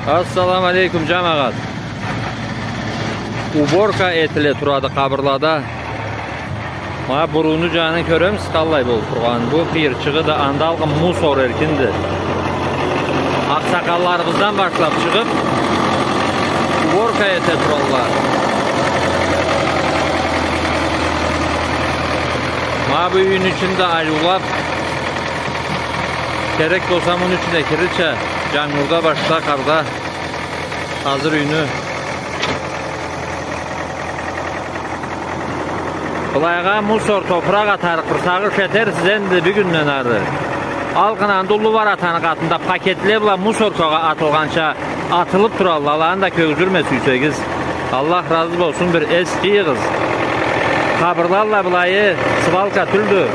Assalamu alaikum cemaat. Uborka etile turadı kabırlada. Ma burunu canı körüm skallay bol turgan. Bu qiyirçığı da andalgı musor erkindi. Aksakallarımızdan başlap çıkıp Uborka ete turallar. Ma bu uyun içinde ayrılap gerek dosamın içine kiriçe Canurda başla karda hazır ünü. Bulayga musor toprak atar kırsağı şeter sizendi bir günden arı. Algınan dolu var atanı katında paketli bula musor toğa atılgança atılıp turallı Allah'ın da kögzürmesi yüsegiz. Allah razı olsun bir eski kız. Kabırlarla bulayı sıvalka tüldü.